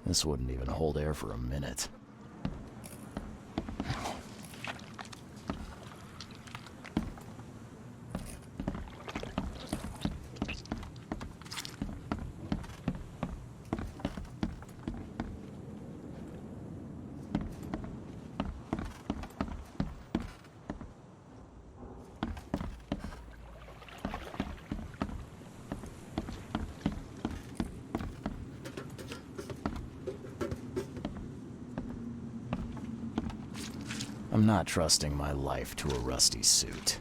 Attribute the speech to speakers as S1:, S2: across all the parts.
S1: This wouldn't even hold air for a minute. I'm not trusting my life to a rusty suit.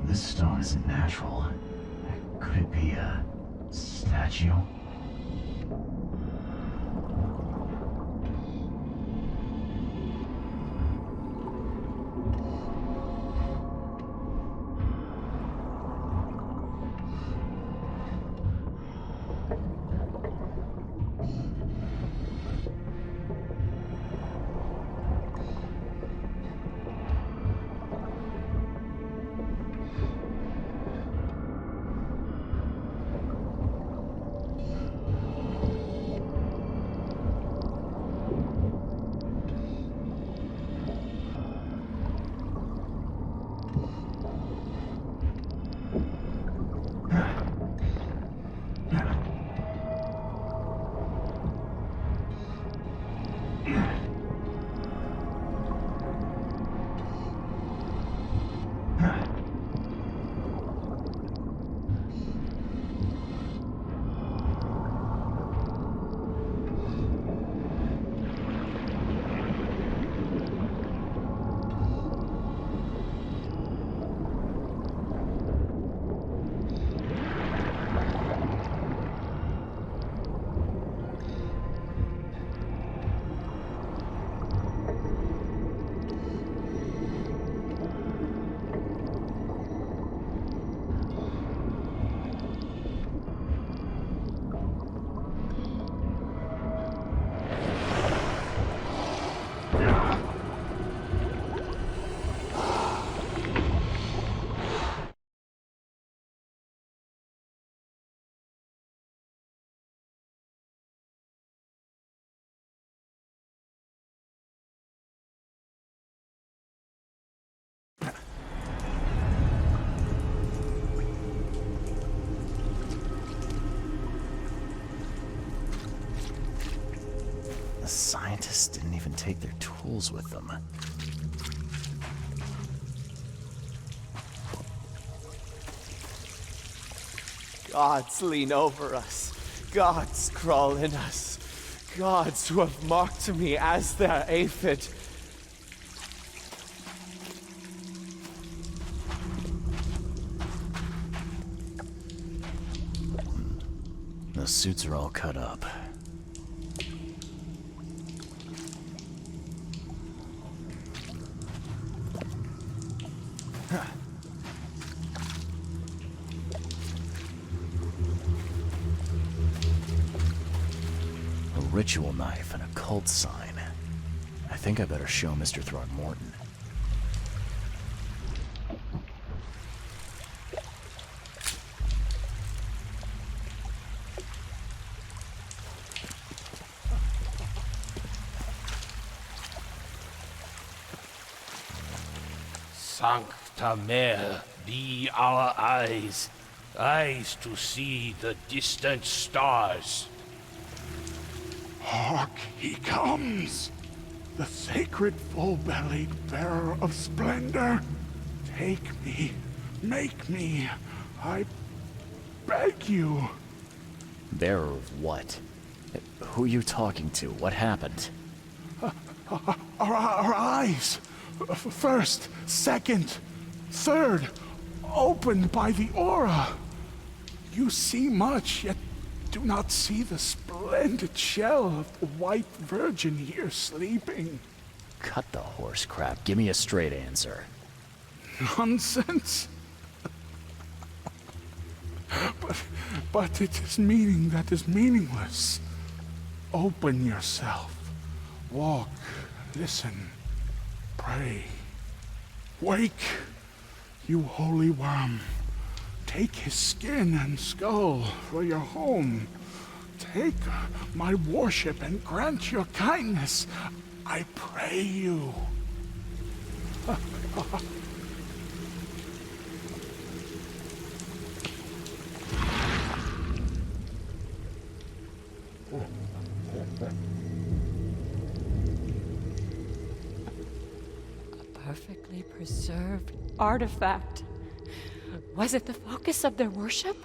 S2: This stone isn't natural. Could it be a statue?
S1: priests didn't even take their tools with them.
S3: Gods lean over us. Gods crawl in us. Gods who have marked me as their aphid.
S1: The suits are all cut up. A ritual knife and a cult sign. I think I better show Mr. Throckmorton.
S4: Sancta Mare, be our eyes, eyes to see the distant stars.
S5: Hark, he comes! The sacred full-bellied bearer of splendor. Take me, make me, I beg you.
S1: Bearer of what? Who are you talking to? What happened?
S5: Our eyes, first, second, third, opened by the aura. You see much, yet do not see the splendid shell of the white virgin here sleeping.
S1: Cut the horse crap. Give me a straight answer.
S5: Nonsense. But it is meaning that is meaningless. Open yourself. Walk, listen, pray. Wake, you holy worm. Take his skin and skull for your home. Take my worship and grant your kindness. I pray you.
S6: A perfectly preserved artifact. Was it the focus of their worship?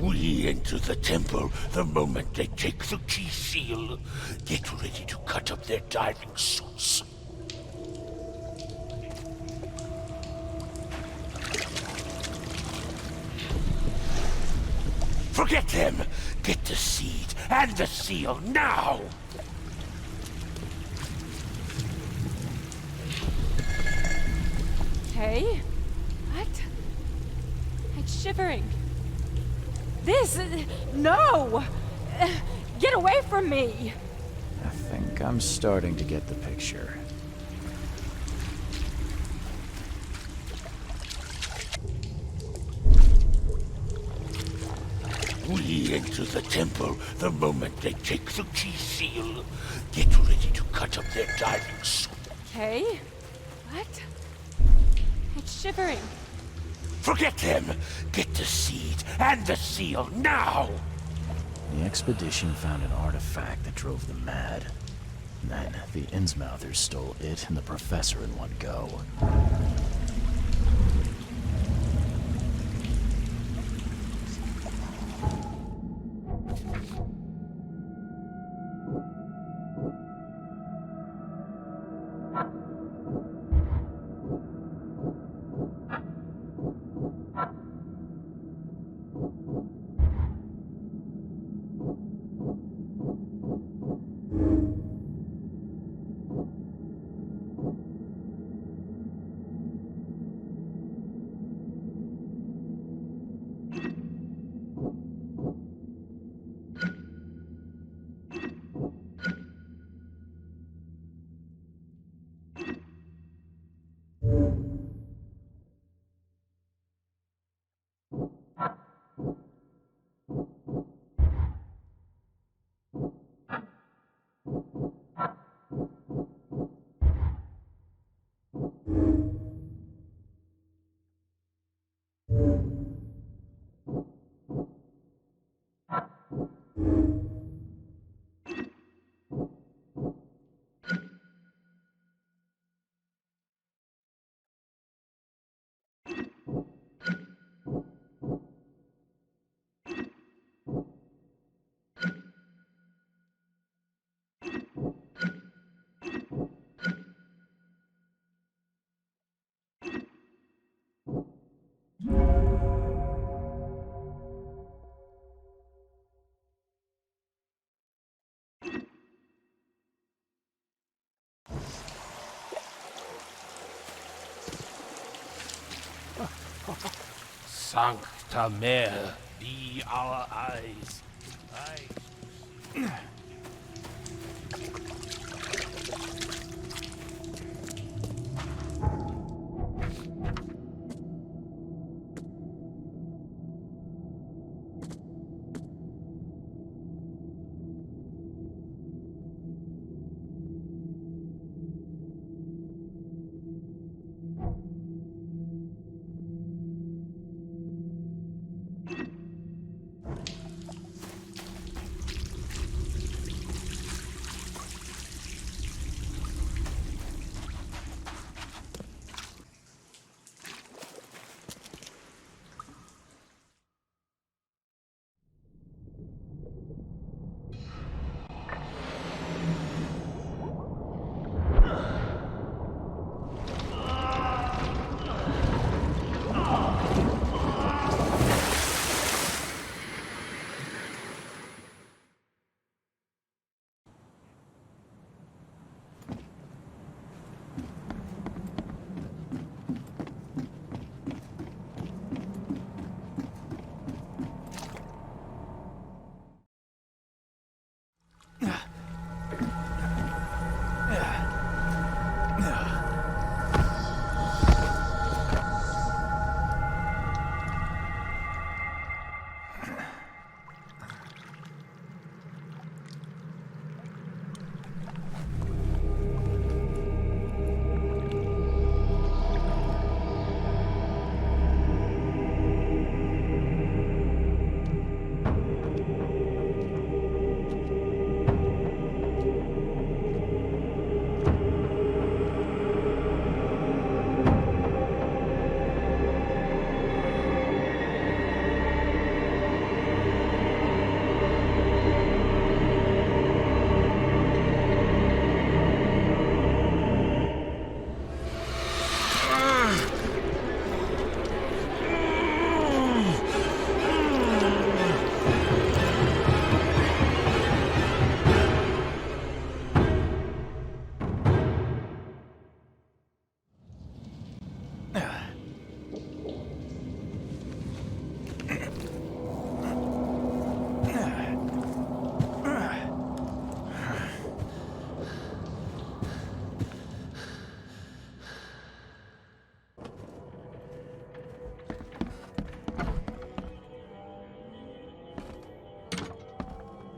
S4: We enter the temple the moment they take the key seal. Get ready to cut up their diving suits. Forget them! Get the seed and the seal now!
S6: Hey? What? It's shivering. This... No! Get away from me!
S1: I think I'm starting to get the picture.
S4: We enter the temple the moment they take the key seal. Get ready to cut up their diving suit.
S6: Hey? What? It's shivering.
S4: Forget them! Get the seed and the seal now!
S1: The expedition found an artifact that drove them mad. Then, the Innsmouthers stole it and the professor in one go.
S4: Sancta Mare, be our eyes.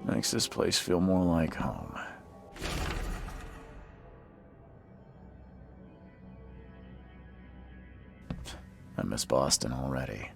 S1: Makes this place feel more like home. I miss Boston already.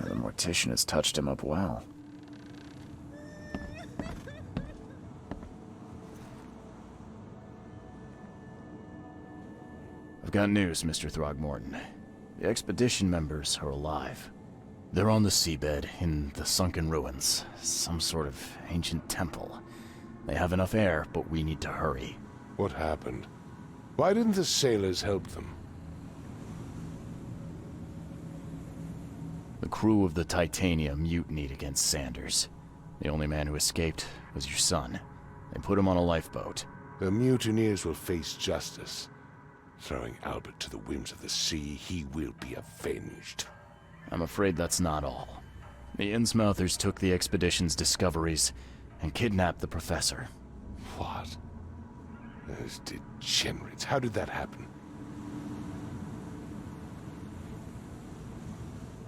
S1: The mortician has touched him up well. I've got news, Mr. Throgmorton. The expedition members are alive. They're on the seabed in the sunken ruins. Some sort of ancient temple. They have enough air, but we need to hurry.
S7: What happened? Why didn't the sailors help them?
S1: The crew of the Titania mutinied against Sanders. The only man who escaped was your son. They put him on a lifeboat.
S7: The mutineers will face justice. Throwing Albert to the whims of the sea, he will be avenged.
S1: I'm afraid that's not all. The Innsmouthers took the expedition's discoveries and kidnapped the professor.
S7: What? Those degenerates. How did that happen?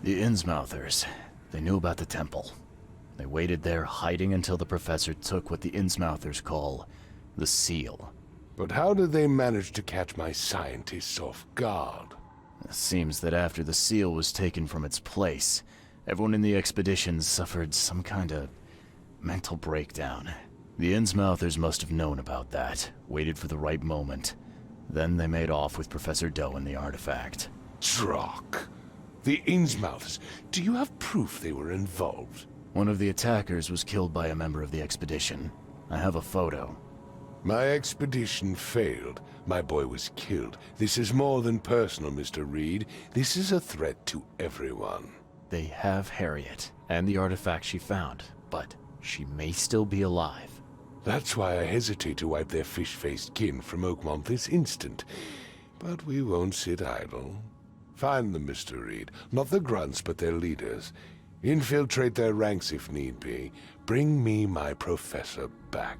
S1: The Innsmouthers, they knew about the temple. They waited there, hiding until the professor took what the Innsmouthers call the seal.
S7: But how did they manage to catch my scientists off guard?
S1: It seems that after the seal was taken from its place, everyone in the expedition suffered some kind of mental breakdown. The Innsmouthers must have known about that, waited for the right moment. Then they made off with Professor Doe and the artifact.
S7: Drock. The Innsmouthers. Do you have proof they were involved?
S1: One of the attackers was killed by a member of the expedition. I have a photo.
S7: My expedition failed. My boy was killed. This is more than personal, Mr. Reed. This is a threat to everyone.
S1: They have Harriet, and the artifact she found, but she may still be alive.
S7: That's why I hesitate to wipe their fish-faced kin from Oakmont this instant. But we won't sit idle. Find them, Mr. Reed. Not the grunts, but their leaders. Infiltrate their ranks if need be. Bring me my professor back.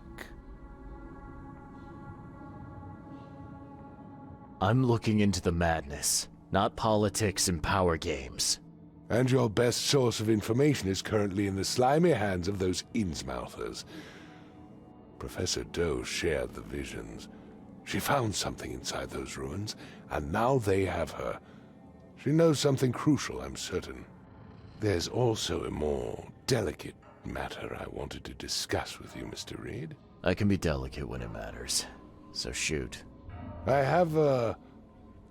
S1: I'm looking into the madness, not politics and power games.
S7: And your best source of information is currently in the slimy hands of those Innsmouthers. Professor Doe shared the visions. She found something inside those ruins, and now they have her. She knows something crucial, I'm certain. There's also a more delicate matter I wanted to discuss with you, Mr. Reed.
S1: I can be delicate when it matters, so shoot.
S7: I have a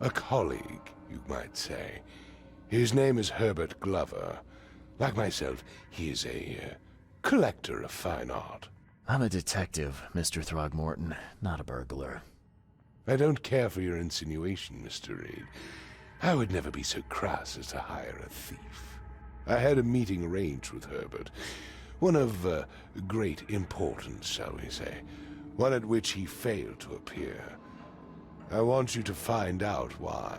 S7: colleague, you might say. His name is Herbert Glover. Like myself, he is a collector of fine art.
S1: I'm a detective, Mr. Throgmorton, not a burglar.
S7: I don't care for your insinuation, Mr. Reed. I would never be so crass as to hire a thief. I had a meeting arranged with Herbert. One of great importance, shall we say. One at which he failed to appear. I want you to find out why.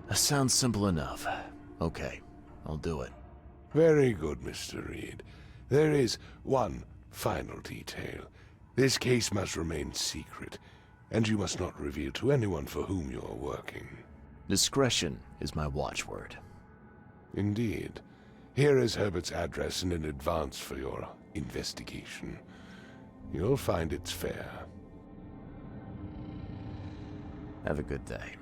S1: That sounds simple enough. Okay, I'll do it.
S7: Very good, Mr. Reed. There is one final detail. This case must remain secret, and you must not reveal to anyone for whom you are working.
S1: Discretion is my watchword.
S7: Indeed. Here is Herbert's address and an advance for your investigation. You'll find it's fair.
S1: Have a good day.